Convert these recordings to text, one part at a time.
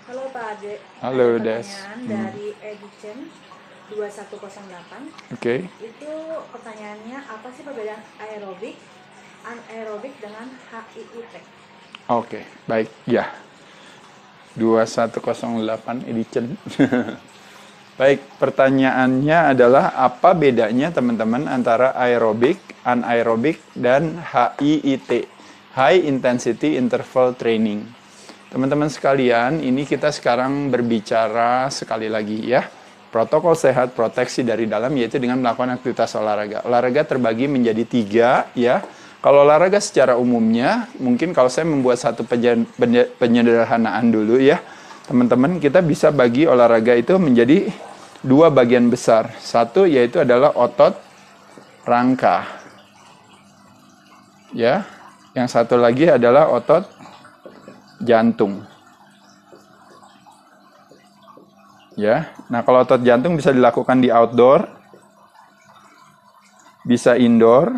Halo Pak Ade, Halo, ada Des. pertanyaan dari Edition 2108. Oke. Itu pertanyaannya, apa sih perbedaan aerobik, anaerobik dengan HIIT? Oke, baik. Ya, 2108 edition. Baik, pertanyaannya adalah apa bedanya teman-teman antara aerobik, anaerobik, dan HIIT, High Intensity Interval Training. Teman-teman sekalian, ini kita sekarang berbicara sekali lagi ya. Protokol sehat proteksi dari dalam yaitu dengan melakukan aktivitas olahraga. Olahraga terbagi menjadi 3 ya. Kalau olahraga secara umumnya, mungkin kalau saya membuat satu penyederhanaan dulu ya. Teman-teman, kita bisa bagi olahraga itu menjadi 2 bagian besar. Satu yaitu adalah otot rangka. Ya. Yang satu lagi adalah otot jantung. Ya. Nah, kalau otot jantung bisa dilakukan di outdoor, bisa indoor,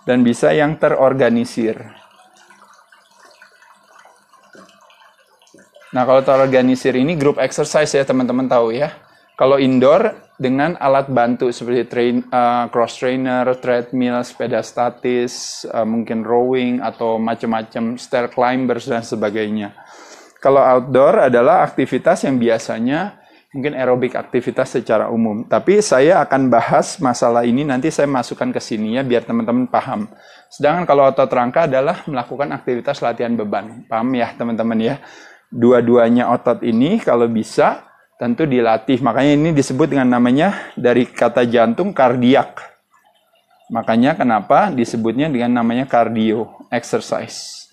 dan bisa yang terorganisir. Nah, kalau terorganisir ini grup exercise ya teman-teman tahu ya. Kalau indoor dengan alat bantu seperti cross trainer, treadmill, sepeda statis, mungkin rowing atau macam-macam stair climbers dan sebagainya. Kalau outdoor adalah aktivitas yang biasanya mungkin aerobik aktivitas secara umum. Tapi saya akan bahas masalah ini nanti saya masukkan ke sini ya biar teman-teman paham. Sedangkan kalau otot rangka adalah melakukan aktivitas latihan beban. Paham ya teman-teman ya? Dua-duanya otot ini kalau bisa tentu dilatih. Makanya ini disebut dengan namanya dari kata jantung kardiak. Makanya kenapa disebutnya dengan namanya cardio exercise.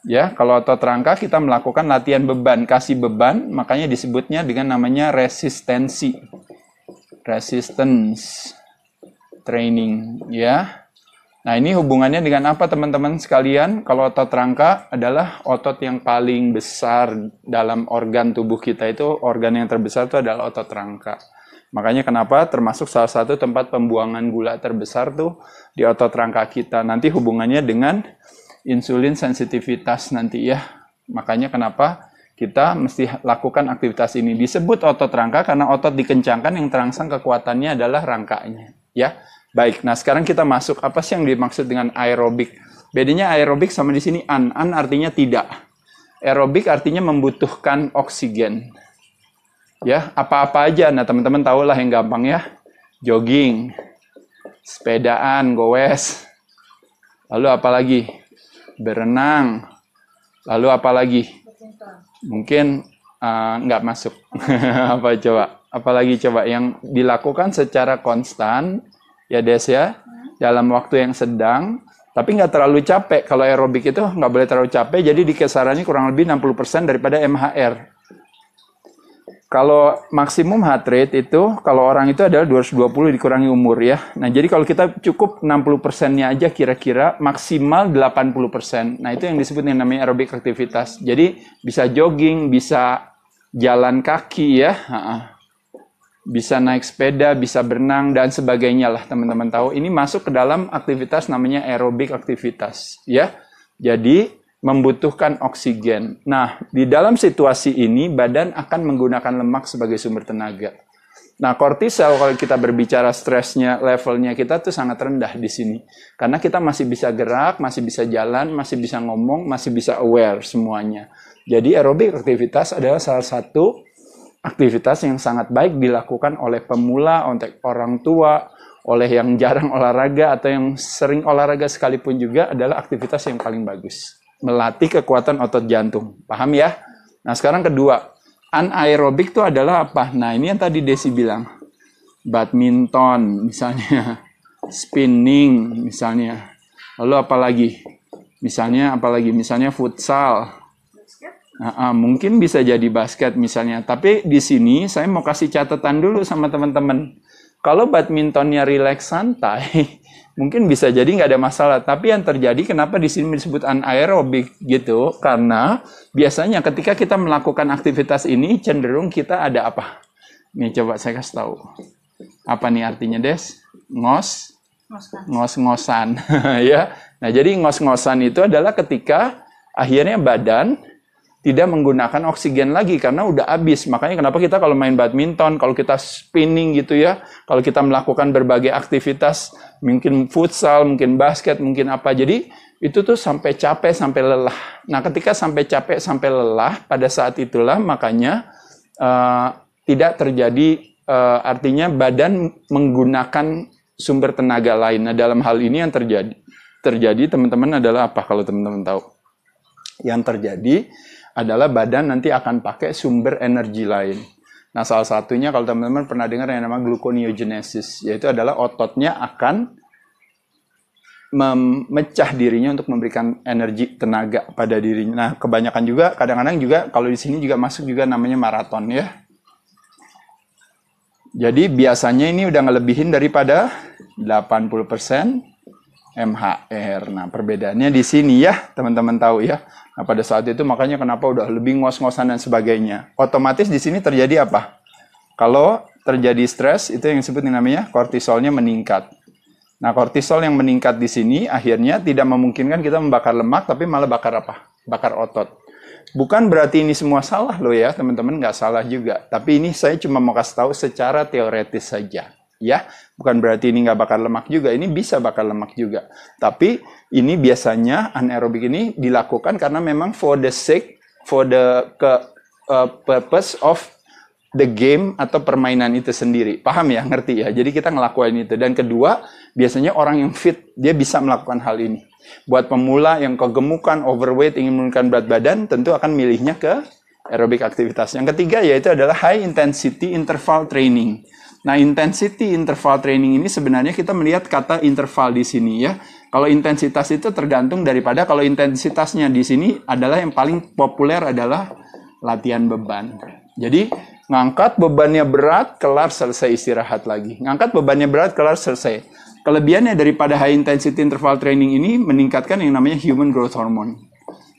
Ya, kalau otot rangka kita melakukan latihan beban, kasih beban, makanya disebutnya dengan namanya resistensi. Resistance training, ya. Nah, ini hubungannya dengan apa teman-teman sekalian? Kalau otot rangka adalah otot yang paling besar dalam organ tubuh kita itu, organ yang terbesar itu adalah otot rangka. Makanya kenapa termasuk salah satu tempat pembuangan gula terbesar tuh di otot rangka kita. Nanti hubungannya dengan insulin sensitivitas nanti ya. Makanya kenapa kita mesti lakukan aktivitas ini. Disebut otot rangka karena otot dikencangkan yang terangsang kekuatannya adalah rangkanya. Ya, baik. Nah sekarang kita masuk apa sih yang dimaksud dengan aerobik? Bedanya aerobik sama di sini an artinya tidak. Aerobik artinya membutuhkan oksigen. Ya, apa-apa aja. Nah teman-teman tahu lah yang gampang ya. Jogging, sepedaan, goes. Lalu apa lagi? Berenang, lalu apa lagi? Mungkin nggak masuk. Apa coba? Apalagi coba yang dilakukan secara konstan, ya Des ya, dalam waktu yang sedang, tapi nggak terlalu capek. Kalau aerobik itu nggak boleh terlalu capek, jadi di kisarannya kurang lebih 60% daripada MHR. Kalau maksimum heart rate itu, kalau orang itu adalah 220 dikurangi umur ya. Nah, jadi kalau kita cukup 60%-nya aja kira-kira maksimal 80%. Nah, itu yang disebut dengan namanya aerobik aktivitas. Jadi bisa jogging, bisa jalan kaki ya. Bisa naik sepeda, bisa berenang, dan sebagainya lah teman-teman tahu. Ini masuk ke dalam aktivitas namanya aerobik aktivitas ya. Jadi membutuhkan oksigen. Nah, di dalam situasi ini badan akan menggunakan lemak sebagai sumber tenaga. Nah, kortisol kalau kita berbicara stresnya, levelnya kita tuh sangat rendah di sini. Karena kita masih bisa gerak, masih bisa jalan, masih bisa ngomong, masih bisa aware semuanya. Jadi aerobik aktivitas adalah salah satu aktivitas yang sangat baik dilakukan oleh pemula, oleh orang tua, oleh yang jarang olahraga atau yang sering olahraga sekalipun juga adalah aktivitas yang paling bagus. Melatih kekuatan otot jantung. Paham ya? Nah, sekarang kedua. Anaerobik itu adalah apa? Nah, ini yang tadi Desi bilang. Badminton, misalnya. Spinning, misalnya. Lalu apa lagi? Misalnya futsal. Mungkin bisa jadi basket, misalnya. Tapi di sini saya mau kasih catatan dulu sama teman-teman. Kalau badmintonnya rileks santai, mungkin bisa jadi nggak ada masalah. Tapi yang terjadi kenapa di sini disebut anaerobik gitu? Karena biasanya ketika kita melakukan aktivitas ini cenderung kita ada apa? Nih coba saya kasih tahu. Apa nih artinya Des? Ngos-ngosan. Ya. Nah jadi ngos-ngosan itu adalah ketika akhirnya badan tidak menggunakan oksigen lagi karena udah habis. Makanya kenapa kita kalau main badminton, kalau kita spinning gitu ya, kalau kita melakukan berbagai aktivitas, mungkin futsal, mungkin basket, mungkin apa. Jadi itu tuh sampai capek, sampai lelah. Nah, ketika sampai capek, sampai lelah, pada saat itulah makanya tidak terjadi, artinya badan menggunakan sumber tenaga lain. Nah, dalam hal ini yang terjadi teman-teman adalah apa kalau teman-teman tahu? Yang terjadi adalah badan nanti akan pakai sumber energi lain. Nah, salah satunya kalau teman-teman pernah dengar yang namanya gluconeogenesis, yaitu adalah ototnya akan memecah dirinya untuk memberikan energi tenaga pada dirinya. Nah, kebanyakan juga, kadang-kadang juga kalau di sini juga masuk juga namanya maraton ya. Jadi biasanya ini udah ngelebihin daripada 80% MHR. Nah, perbedaannya di sini ya, teman-teman tahu ya. Nah, pada saat itu makanya kenapa udah lebih ngos-ngosan dan sebagainya. Otomatis di sini terjadi apa? Kalau terjadi stres, itu yang disebut namanya kortisolnya meningkat. Nah, kortisol yang meningkat di sini akhirnya tidak memungkinkan kita membakar lemak, tapi malah bakar apa? Bakar otot. Bukan berarti ini semua salah loh ya, teman-teman, nggak salah juga. Tapi ini saya cuma mau kasih tahu secara teoretis saja. Ya, bukan berarti ini nggak bakar lemak juga, ini bisa bakar lemak juga. Tapi ini biasanya anaerobik ini dilakukan karena memang for the sake, for the purpose of the game atau permainan itu sendiri. Paham ya, ngerti ya? Jadi kita ngelakuin itu. Dan kedua, biasanya orang yang fit, dia bisa melakukan hal ini. Buat pemula yang kegemukan, overweight, ingin menurunkan berat badan, tentu akan milihnya ke aerobik aktivitas. Yang ketiga yaitu adalah high intensity interval training. Nah, intensity interval training ini sebenarnya kita melihat kata interval di sini ya. Kalau intensitas itu tergantung daripada, kalau intensitasnya di sini adalah yang paling populer adalah latihan beban. Jadi, ngangkat bebannya berat, kelar selesai istirahat lagi. Ngangkat bebannya berat, kelar selesai. Kelebihannya daripada high intensity interval training ini meningkatkan yang namanya human growth hormone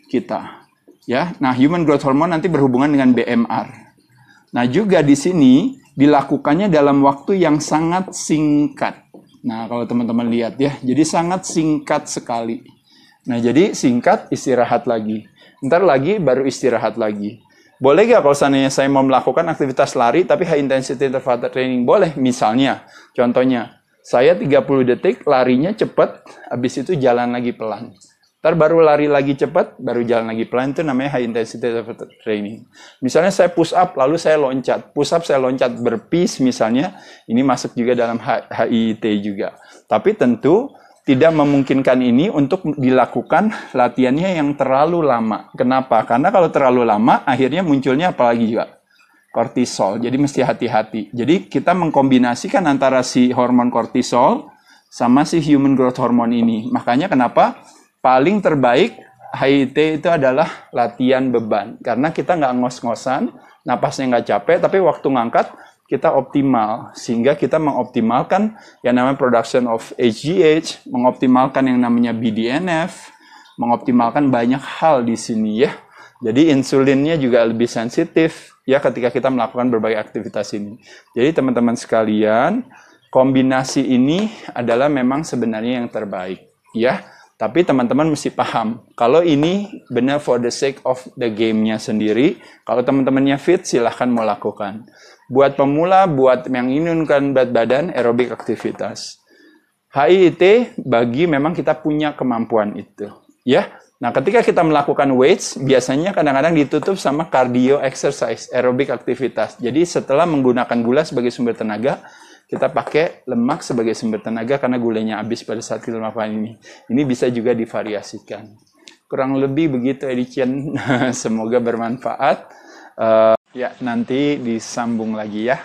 kita. Ya, nah human growth hormone nanti berhubungan dengan BMR. Nah, juga di sini dilakukannya dalam waktu yang sangat singkat. Nah, kalau teman-teman lihat ya, jadi sangat singkat sekali. Nah, jadi singkat, istirahat lagi. Ntar lagi baru istirahat lagi. Boleh nggak kalau seandainya saya mau melakukan aktivitas lari tapi high intensity interval training? Boleh, misalnya, contohnya, saya 30 detik larinya cepat, habis itu jalan lagi pelan. Ntar baru lari lagi cepat, baru jalan lagi pelan, itu namanya high intensity interval training. Misalnya saya push up, lalu saya loncat. Push up, saya loncat berpis misalnya, ini masuk juga dalam HIIT juga. Tapi tentu tidak memungkinkan ini untuk dilakukan latihannya yang terlalu lama. Kenapa? Karena kalau terlalu lama, akhirnya munculnya apalagi juga? Kortisol. Jadi mesti hati-hati. Jadi kita mengkombinasikan antara si hormon kortisol sama si human growth hormone ini. Makanya kenapa paling terbaik HIIT itu adalah latihan beban. Karena kita nggak ngos-ngosan, napasnya nggak capek, tapi waktu ngangkat kita optimal. Sehingga kita mengoptimalkan yang namanya production of HGH, mengoptimalkan yang namanya BDNF, mengoptimalkan banyak hal di sini ya. Jadi insulinnya juga lebih sensitif ya ketika kita melakukan berbagai aktivitas ini. Jadi teman-teman sekalian, kombinasi ini adalah memang sebenarnya yang terbaik ya. Tapi teman-teman mesti paham, kalau ini benar for the sake of the game-nya sendiri, kalau teman-temannya fit, silahkan mau lakukan. Buat pemula, buat yang ingin menurunkan berat badan, aerobik aktivitas. HIIT bagi memang kita punya kemampuan itu. Ya. Nah, ketika kita melakukan weights, biasanya kadang-kadang ditutup sama cardio exercise, aerobik aktivitas. Jadi setelah menggunakan gula sebagai sumber tenaga, kita pakai lemak sebagai sumber tenaga karena gulanya habis pada saat kita melakukan ini. Ini bisa juga divariasikan. Kurang lebih begitu, Edition. Semoga bermanfaat. Ya, nanti disambung lagi ya.